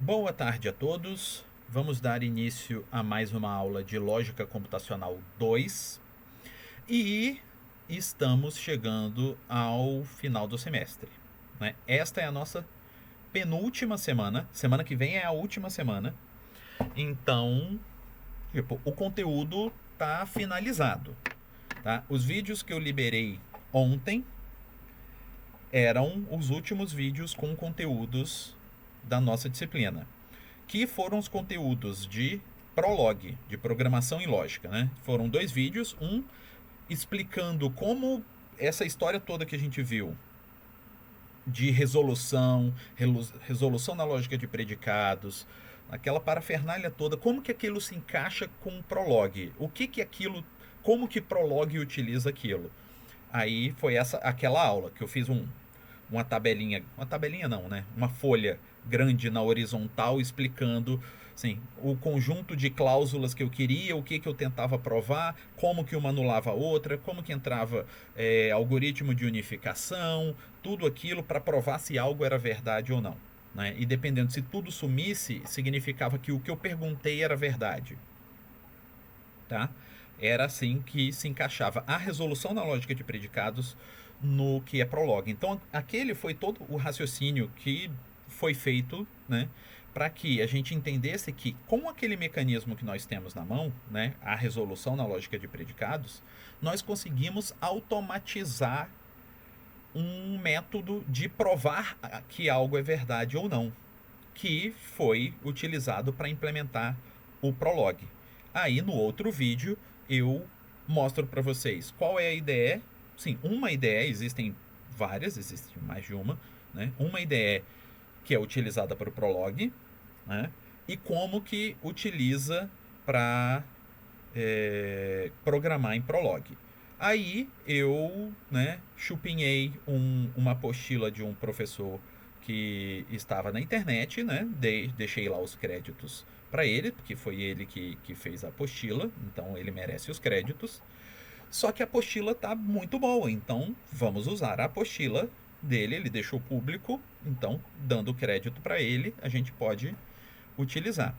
Boa tarde a todos. Vamos dar início a mais uma aula de Lógica Computacional 2 e estamos chegando ao final do semestre, né? Esta é a nossa penúltima semana. Semana que vem é a última semana. Então, o conteúdo está finalizado, tá? Os vídeos que eu liberei ontem eram os últimos vídeos com conteúdos da nossa disciplina, que foram os conteúdos de Prolog, de programação e lógica, né? Foram 2 vídeos, um explicando como essa história toda que a gente viu de resolução na lógica de predicados, aquela parafernália toda, como que aquilo se encaixa com Prolog, o que aquilo, como que Prolog utiliza aquilo. Aí foi aquela aula que eu fiz uma tabelinha não, né? Uma folha grande na horizontal explicando assim, o conjunto de cláusulas que eu queria, o que eu tentava provar, como que uma anulava a outra, como que entrava algoritmo de unificação, tudo aquilo para provar se algo era verdade ou não, né? E dependendo se tudo sumisse, significava que o que eu perguntei era verdade, tá? Era assim que se encaixava a resolução na lógica de predicados no que é Prolog. Então, aquele foi todo o raciocínio que foi feito, né, para que a gente entendesse que com aquele mecanismo que nós temos na mão, né, a resolução na lógica de predicados, nós conseguimos automatizar um método de provar que algo é verdade ou não, que foi utilizado para implementar o Prolog. Aí no outro vídeo eu mostro para vocês qual é a IDE. Sim, uma IDE, existem várias, existe mais de uma, né? Uma IDE que é utilizada para o Prolog, né? E como que utiliza para programar em Prolog. Aí eu, né, chupinhei uma apostila de um professor que estava na internet, né? Deixei lá os créditos para ele, porque foi ele que fez a apostila, então ele merece os créditos. Só que a apostila tá muito boa, então vamos usar a apostila dele, ele deixou público, então dando crédito para ele, a gente pode utilizar.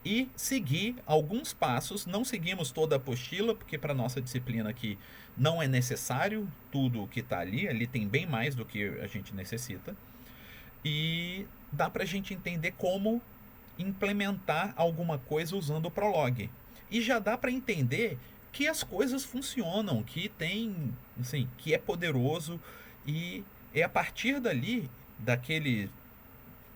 E seguir alguns passos, não seguimos toda a apostila, porque para nossa disciplina aqui não é necessário tudo o que está ali tem bem mais do que a gente necessita. E dá para a gente entender como implementar alguma coisa usando o Prolog. E já dá para entender que as coisas funcionam, que tem, assim, que é poderoso, e é a partir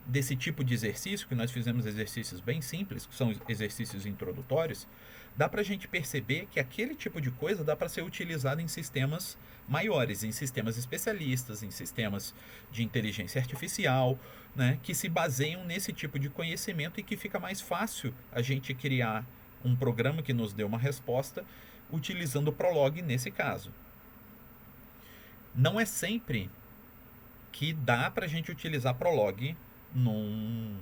desse tipo de exercício, que nós fizemos exercícios bem simples, que são exercícios introdutórios, dá para a gente perceber que aquele tipo de coisa dá para ser utilizado em sistemas maiores, em sistemas especialistas, em sistemas de inteligência artificial, né, que se baseiam nesse tipo de conhecimento e que fica mais fácil a gente criar um programa que nos dê uma resposta utilizando o Prolog nesse caso. Não é sempre que dá para a gente utilizar Prolog num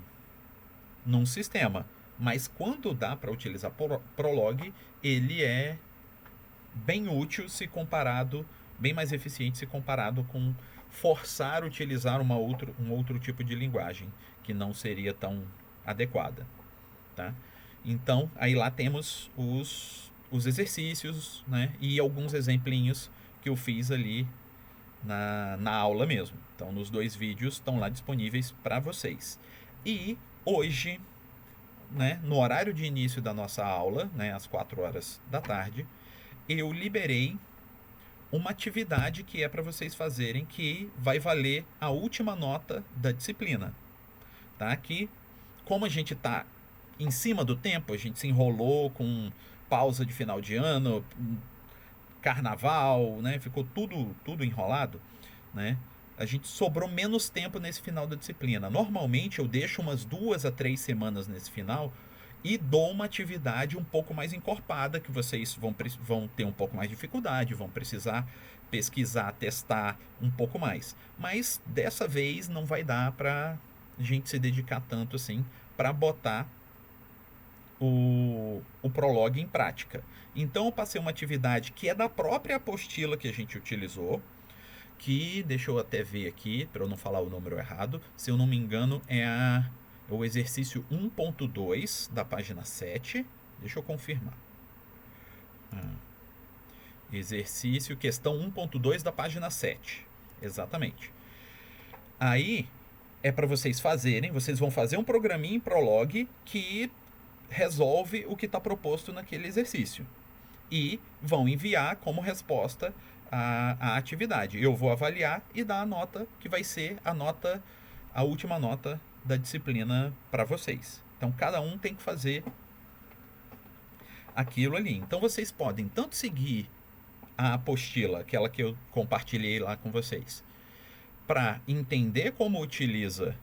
sistema, mas quando dá para utilizar Prolog, ele é bem útil se comparado, bem mais eficiente se comparado com forçar utilizar um outro tipo de linguagem que não seria tão adequada, tá? Então, aí lá temos os exercícios, né, e alguns exemplinhos que eu fiz ali na aula mesmo. Então, nos 2 vídeos estão lá disponíveis para vocês. E hoje, né, no horário de início da nossa aula, né, às 4 horas da tarde, eu liberei uma atividade que é para vocês fazerem, que vai valer a última nota da disciplina, tá? Que, como a gente está em cima do tempo, a gente se enrolou com pausa de final de ano, carnaval, né? Ficou tudo enrolado, né? A gente sobrou menos tempo nesse final da disciplina. Normalmente eu deixo umas 2 a 3 semanas nesse final e dou uma atividade um pouco mais encorpada, que vocês vão ter um pouco mais de dificuldade, vão precisar pesquisar, testar um pouco mais. Mas dessa vez não vai dar para a gente se dedicar tanto assim para botar o Prolog em prática. Então eu passei uma atividade que é da própria apostila que a gente utilizou, que, deixa eu até ver aqui, para eu não falar o número errado, se eu não me engano, é a o exercício 1.2 da página 7. Deixa eu confirmar. Exercício, questão 1.2 da página 7. Exatamente. Aí é para vocês fazerem, vocês vão fazer um programinha em Prolog que resolve o que está proposto naquele exercício. E vão enviar como resposta a atividade. Eu vou avaliar e dar a nota que vai ser a última nota da disciplina para vocês. Então cada um tem que fazer aquilo ali. Então vocês podem tanto seguir a apostila, aquela que eu compartilhei lá com vocês, para entender como utiliza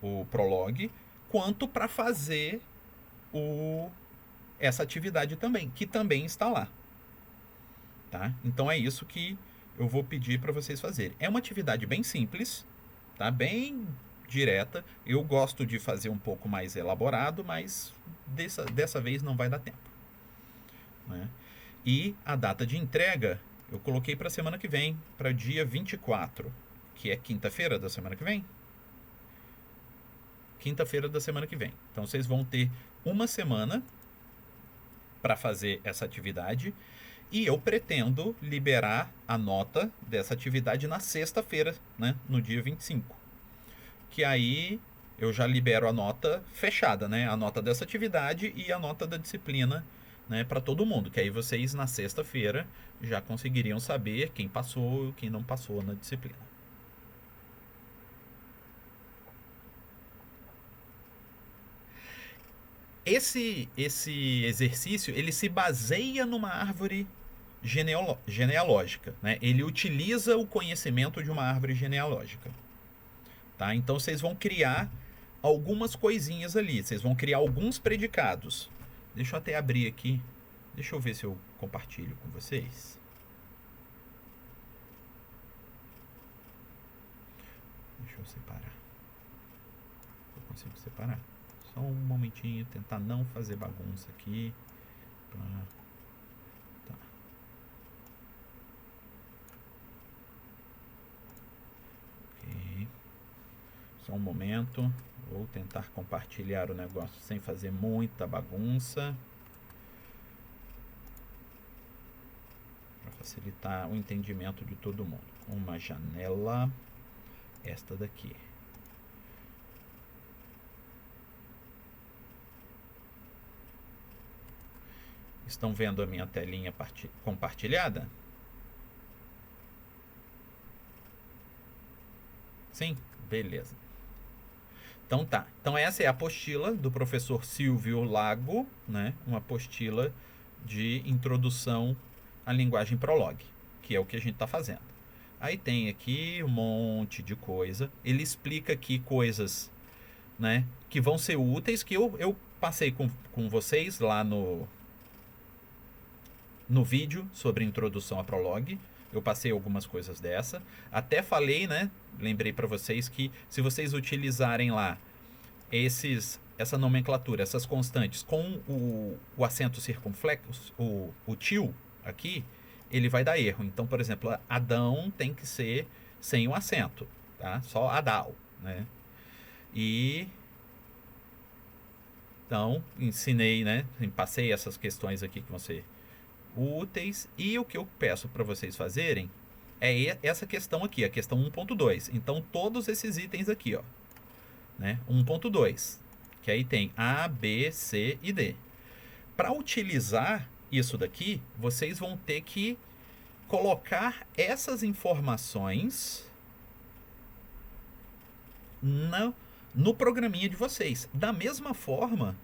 o Prolog, quanto para fazer essa atividade também, que também está lá. Tá? Então é isso que eu vou pedir para vocês fazerem. É uma atividade bem simples, tá? Bem direta. Eu gosto de fazer um pouco mais elaborado, mas dessa vez não vai dar tempo. Né? E a data de entrega eu coloquei para a semana que vem, para dia 24, que é quinta-feira da semana que vem. Quinta-feira da semana que vem. Então vocês vão ter uma semana para fazer essa atividade e eu pretendo liberar a nota dessa atividade na sexta-feira, né, no dia 25. Que aí eu já libero a nota fechada, né, a nota dessa atividade e a nota da disciplina, né, para todo mundo, que aí vocês na sexta-feira já conseguiriam saber quem passou e quem não passou na disciplina. Esse exercício, ele se baseia numa árvore genealógica, né? Ele utiliza o conhecimento de uma árvore genealógica. Tá? Então vocês vão criar algumas coisinhas ali, vocês vão criar alguns predicados. Deixa eu até abrir aqui, deixa eu ver se eu compartilho com vocês. Deixa eu separar. Eu consigo separar. Só um momentinho, tentar não fazer bagunça aqui. Tá. Ok. Só um momento. Vou tentar compartilhar o negócio sem fazer muita bagunça. Para facilitar o entendimento de todo mundo. Uma janela. Esta daqui. Estão vendo a minha telinha compartilhada? Sim? Beleza. Então tá. Então essa é a apostila do professor Silvio Lago, né? Uma apostila de introdução à linguagem Prolog, que é o que a gente está fazendo. Aí tem aqui um monte de coisa. Ele explica aqui coisas, né, que vão ser úteis, que eu passei com vocês lá no vídeo sobre introdução a Prolog. Eu passei algumas coisas dessa. Até falei, né? Lembrei para vocês que se vocês utilizarem lá essa nomenclatura, essas constantes com o acento circunflexo, o til aqui, ele vai dar erro. Então, por exemplo, Adão tem que ser sem o acento, tá? Só Adal, né? E então, ensinei, né? Passei essas questões aqui que vão ser úteis, e o que eu peço para vocês fazerem é essa questão aqui, a questão 1.2. Então todos esses itens aqui, ó, né? 1.2, que aí tem A, B, C e D. Para utilizar isso daqui, vocês vão ter que colocar essas informações no programinha de vocês, da mesma forma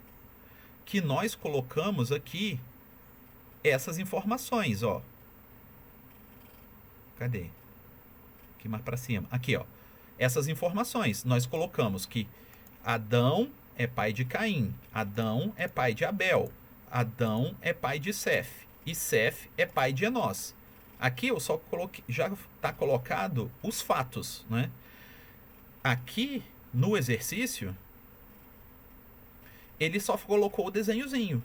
que nós colocamos aqui essas informações, ó. Cadê? Aqui mais para cima. Aqui, ó. Essas informações. Nós colocamos que Adão é pai de Caim. Adão é pai de Abel. Adão é pai de Sef. E Sef é pai de Enós. Aqui eu só coloquei, já está colocado os fatos, né? Aqui no exercício, ele só colocou o desenhozinho.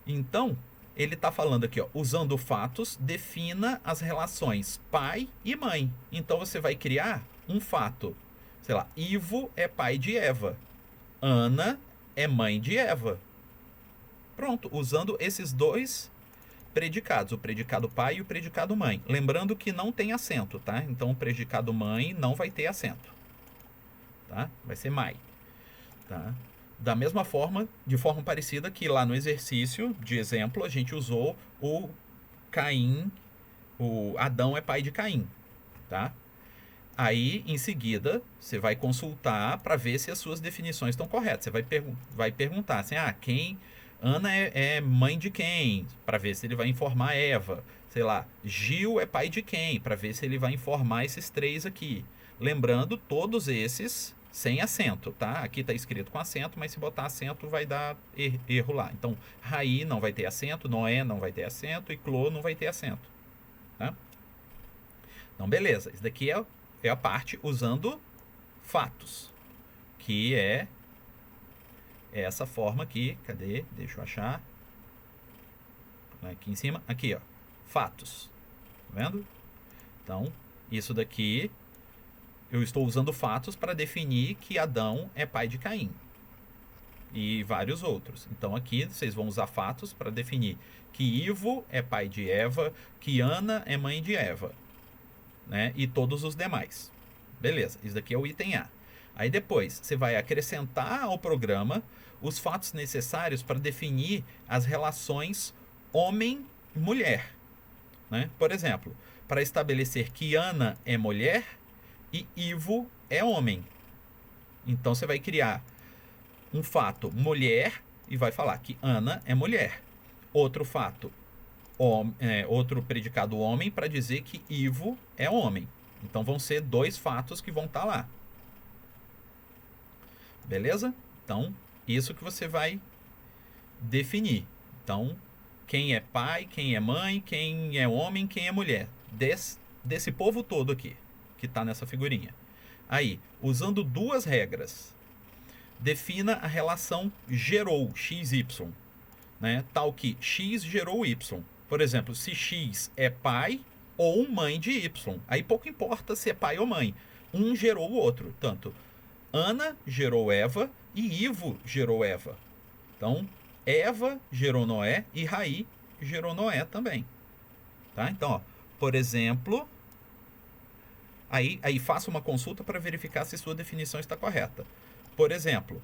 Então, ele está falando aqui, ó, usando fatos, defina as relações pai e mãe. Então, você vai criar um fato sei lá, Ivo é pai de Eva. Ana é mãe de Eva. Pronto, usando esses dois predicados, o predicado pai e o predicado mãe. Lembrando que não tem acento, tá? Então o predicado mãe não vai ter acento, tá? Vai ser mai, tá? Da mesma forma, de forma parecida que lá no exercício de exemplo, a gente usou o Caim, o Adão é pai de Caim, tá? Aí, em seguida, você vai consultar para ver se as suas definições estão corretas. Você vai perguntar assim, quem... Ana é mãe de quem? Para ver se ele vai informar Eva. Sei lá, Gil é pai de quem? Para ver se ele vai informar esses três aqui. Lembrando, todos esses sem acento, tá? Aqui tá escrito com acento, mas se botar acento vai dar erro lá. Então, Raí não vai ter acento, Noé não vai ter acento e Clô não vai ter acento, tá? Então, beleza. Isso daqui é a parte usando fatos, que é essa forma aqui. Cadê? Deixa eu achar. Aqui em cima. Aqui, ó. Fatos. Tá vendo? Então, isso daqui eu estou usando fatos para definir que Adão é pai de Caim. E vários outros. Então aqui vocês vão usar fatos para definir que Ivo é pai de Eva, que Ana é mãe de Eva, né? E todos os demais. Beleza, isso daqui é o item A. Aí depois você vai acrescentar ao programa os fatos necessários para definir as relações homem-mulher, né? Por exemplo, para estabelecer que Ana é mulher e Ivo é homem. Então você vai criar um fato mulher e vai falar que Ana é mulher. Outro fato, outro predicado homem para dizer que Ivo é homem. Então vão ser dois fatos que vão estar lá. Beleza? Então, isso que você vai definir. Então, quem é pai, quem é mãe, quem é homem, quem é mulher. Desse povo todo aqui, que está nessa figurinha. Aí, usando duas regras, defina a relação gerou, XY. Né? Tal que X gerou Y. Por exemplo, se X é pai ou mãe de Y. Aí pouco importa se é pai ou mãe. Um gerou o outro. Tanto Ana gerou Eva e Ivo gerou Eva. Então, Eva gerou Noé e Raí gerou Noé também. Tá? Então, ó, por exemplo, aí faça uma consulta para verificar se sua definição está correta. Por exemplo,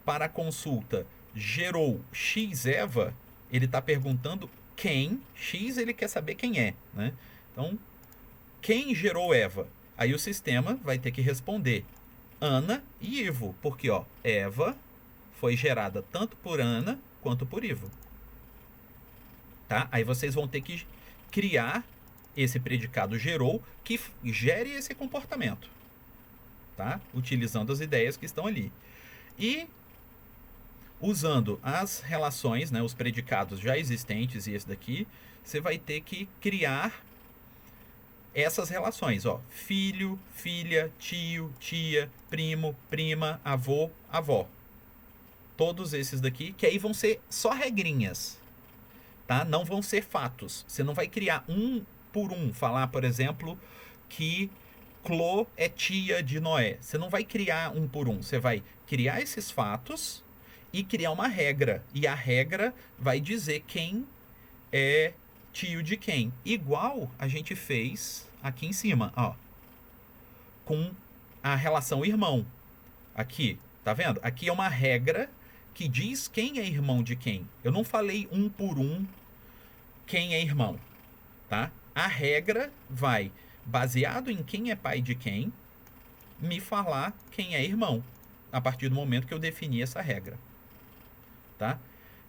para a consulta gerou X Eva, ele está perguntando quem, X ele quer saber quem é, né? Então, quem gerou Eva? Aí o sistema vai ter que responder Ana e Ivo, porque ó, Eva foi gerada tanto por Ana quanto por Ivo. Tá? Aí vocês vão ter que criar esse predicado gerou que gere esse comportamento, tá? Utilizando as ideias que estão ali. E usando as relações, né, os predicados já existentes e esse daqui, você vai ter que criar essas relações, ó, filho, filha, tio, tia, primo, prima, avô, avó. Todos esses daqui, que aí vão ser só regrinhas, tá? Não vão ser fatos. Você não vai criar um por um, falar, por exemplo, que Clô é tia de Noé. Você não vai criar um por um, você vai criar esses fatos e criar uma regra. E a regra vai dizer quem é tio de quem. Igual a gente fez aqui em cima, ó. Com a relação irmão. Aqui, tá vendo? Aqui é uma regra que diz quem é irmão de quem. Eu não falei um por um quem é irmão, tá? A regra vai, baseado em quem é pai de quem, me falar quem é irmão, a partir do momento que eu defini essa regra. Tá?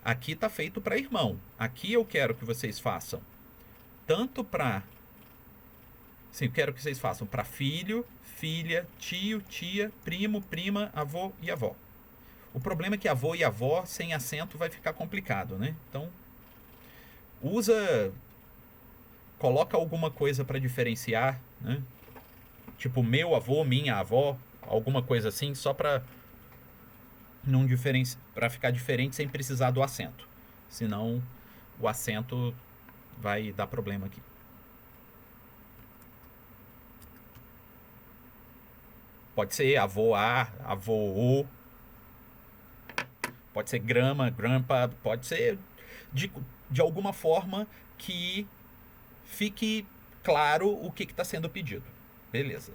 Aqui está feito para irmão. Aqui eu quero que vocês façam tanto para... Sim, eu quero que vocês façam para filho, filha, tio, tia, primo, prima, avô e avó. O problema é que avô e avó sem acento vai ficar complicado, né? Então, coloca alguma coisa para diferenciar, né? Tipo meu avô, minha avó, alguma coisa assim, só para para ficar diferente sem precisar do acento. Senão o acento vai dar problema aqui. Pode ser avoar, avô, pode ser grama, grampa, pode ser de alguma forma que fique claro o que está sendo pedido. Beleza.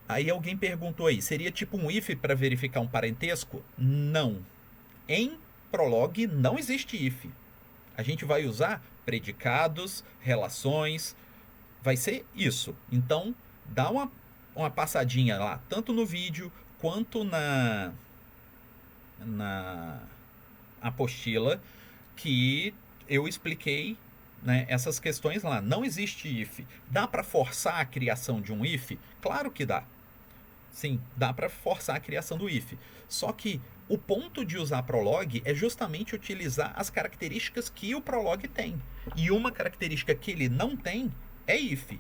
Aí alguém perguntou aí, seria tipo um if para verificar um parentesco? Não. Em Prolog não existe if. A gente vai usar predicados, relações, vai ser isso. Então, dá uma passadinha lá, tanto no vídeo quanto na apostila, que eu expliquei, né, essas questões lá. Não existe if. Dá para forçar a criação de um if? Claro que dá. Sim, dá para forçar a criação do if. Só que o ponto de usar Prolog é justamente utilizar as características que o Prolog tem. E uma característica que ele não tem é if.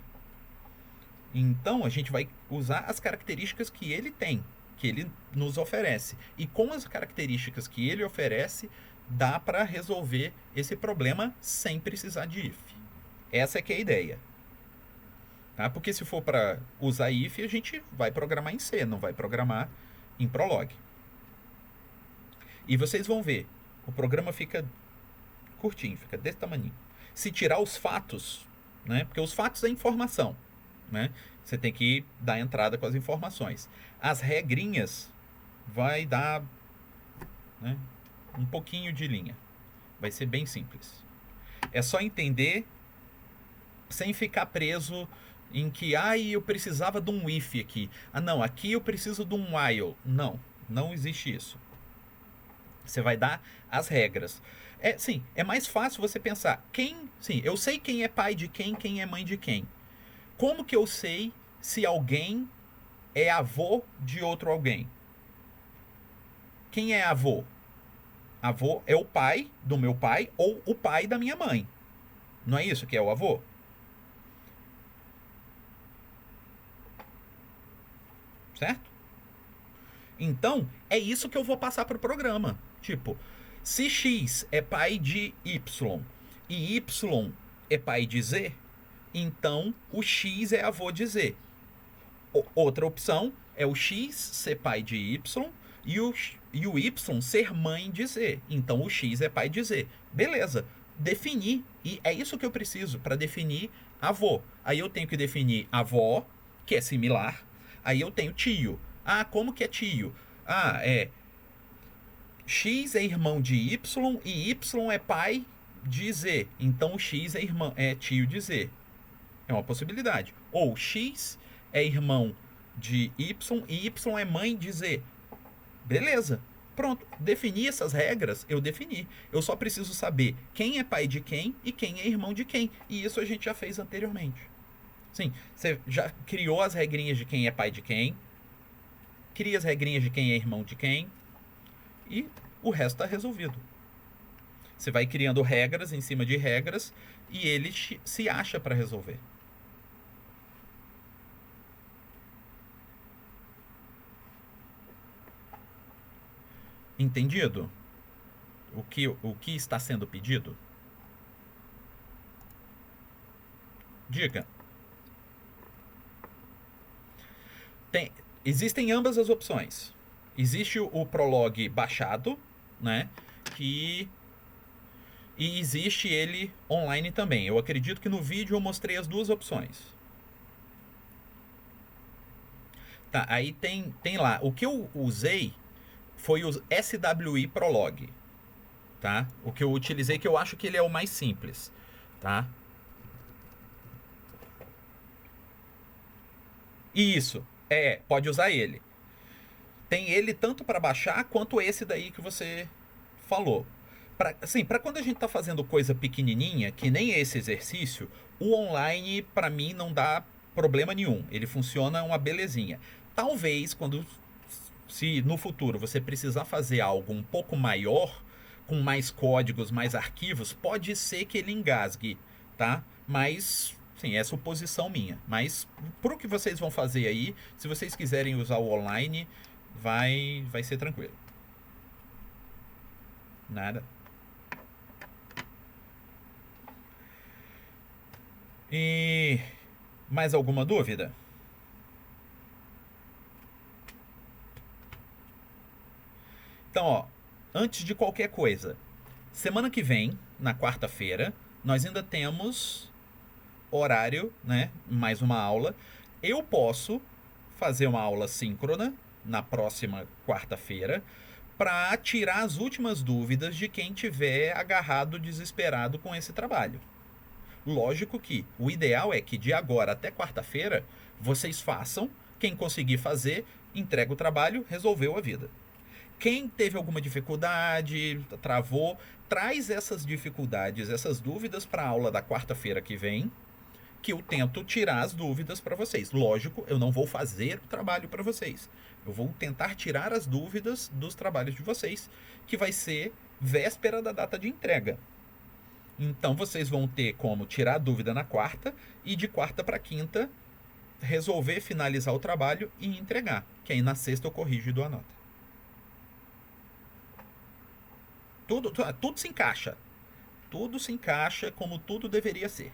Então a gente vai usar as características que ele tem, que ele nos oferece. E com as características que ele oferece, dá para resolver esse problema sem precisar de if. Essa é que é a ideia. Tá? Porque se for para usar if, a gente vai programar em C, não vai programar em Prolog. E vocês vão ver, o programa fica curtinho, fica desse tamanho. Se tirar os fatos, né? Porque os fatos é informação, né? Você tem que dar entrada com as informações. As regrinhas vai dar, né, um pouquinho de linha. Vai ser bem simples. É só entender sem ficar preso em que, eu precisava de um if aqui. não, aqui eu preciso de um while. Não existe isso. Você vai dar as regras. Sim, é mais fácil você pensar, eu sei quem é pai de quem é mãe de quem. Como que eu sei se alguém é avô de outro alguém? Quem é avô? Avô é o pai do meu pai ou o pai da minha mãe. Não é isso que é o avô? Certo? Então, é isso que eu vou passar para o programa. Tipo, se X é pai de Y e Y é pai de Z, então o X é avô de Z. Outra opção é o X ser pai de Y e o Y ser mãe de Z. Então o X é pai de Z. Beleza. Definir. E é isso que eu preciso para definir avô. Aí eu tenho que definir avó, que é similar. Aí eu tenho tio. Como que é tio? X é irmão de Y e Y é pai de Z. Então o X é tio de Z. É uma possibilidade. Ou X é irmão de Y e Y é mãe de Z. Beleza. Pronto. Defini essas regras, eu defini. Eu só preciso saber quem é pai de quem e quem é irmão de quem. E isso a gente já fez anteriormente. Sim, você já criou as regrinhas de quem é pai de quem, cria as regrinhas de quem é irmão de quem, e o resto está resolvido. Você vai criando regras em cima de regras e ele se acha para resolver. Entendido? O que está sendo pedido? Diga. Existem ambas as opções. Existe o Prolog baixado, né? E existe ele online também. Eu acredito que no vídeo eu mostrei as duas opções. Tá, aí tem lá. O que eu usei foi o SWI Prolog, tá? O que eu utilizei, que eu acho que ele é o mais simples, tá? Isso, pode usar ele. Tem ele tanto para baixar quanto esse daí que você falou. Para quando a gente tá fazendo coisa pequenininha, que nem esse exercício, o online para mim não dá problema nenhum. Ele funciona uma belezinha. Talvez se no futuro você precisar fazer algo um pouco maior, com mais códigos, mais arquivos, pode ser que ele engasgue, tá? Mas, sim, é suposição minha. Mas pro que vocês vão fazer aí, se vocês quiserem usar o online, vai ser tranquilo. Nada. E mais alguma dúvida? Então, ó, antes de qualquer coisa, semana que vem, na quarta-feira, nós ainda temos horário, né? Mais uma aula. Eu posso fazer uma aula síncrona na próxima quarta-feira para tirar as últimas dúvidas de quem tiver agarrado desesperado com esse trabalho. Lógico que o ideal é que de agora até quarta-feira vocês façam, quem conseguir fazer, entrega o trabalho, resolveu a vida. Quem teve alguma dificuldade, travou, traz essas dificuldades, essas dúvidas para a aula da quarta-feira que vem, que eu tento tirar as dúvidas para vocês. Lógico, eu não vou fazer o trabalho para vocês. Eu vou tentar tirar as dúvidas dos trabalhos de vocês, que vai ser véspera da data de entrega. Então vocês vão ter como tirar a dúvida na quarta e de quarta para quinta resolver finalizar o trabalho e entregar. Que aí na sexta eu corrijo e dou a nota. Tudo se encaixa. Tudo se encaixa como tudo deveria ser.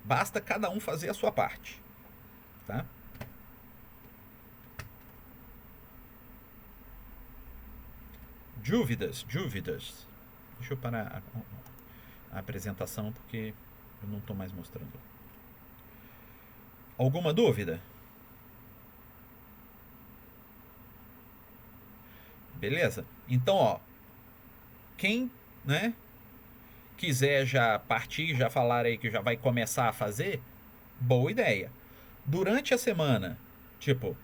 Basta cada um fazer a sua parte. Tá? Dúvidas. Deixa eu parar a apresentação porque eu não estou mais mostrando. Alguma dúvida? Beleza? Então, ó, quem, né, quiser já partir, já falar aí que já vai começar a fazer, boa ideia. Durante a semana, tipo,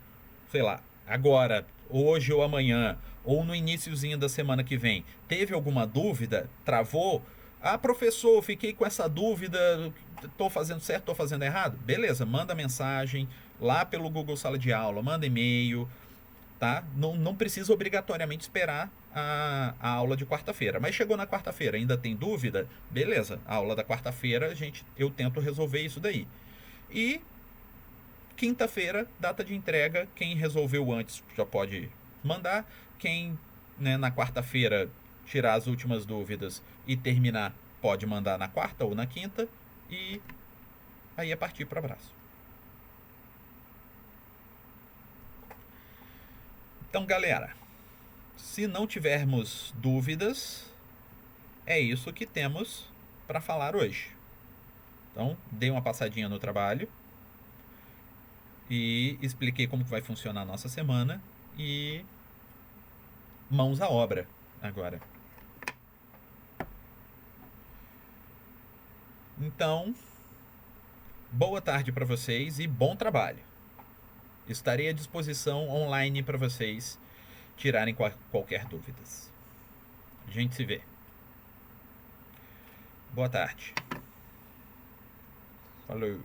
sei lá, agora, hoje ou amanhã, ou no iniciozinho da semana que vem, teve alguma dúvida, travou? Ah, professor, fiquei com essa dúvida, tô fazendo certo, tô fazendo errado? Beleza, manda mensagem lá pelo Google Sala de Aula, manda e-mail, tá? Não precisa obrigatoriamente esperar a aula de quarta-feira. Mas chegou na quarta-feira, ainda tem dúvida? Beleza, a aula da quarta-feira eu tento resolver isso daí. E quinta-feira, data de entrega, quem resolveu antes já pode mandar. Quem, né, na quarta-feira tirar as últimas dúvidas e terminar, pode mandar na quarta ou na quinta. E aí é partir para abraço. Então, galera, se não tivermos dúvidas, é isso que temos para falar hoje. Então, dei uma passadinha no trabalho e expliquei como vai funcionar a nossa semana e mãos à obra agora. Então, boa tarde para vocês e bom trabalho. Estarei à disposição online para vocês tirarem qualquer dúvidas. A gente se vê. Boa tarde. Falou.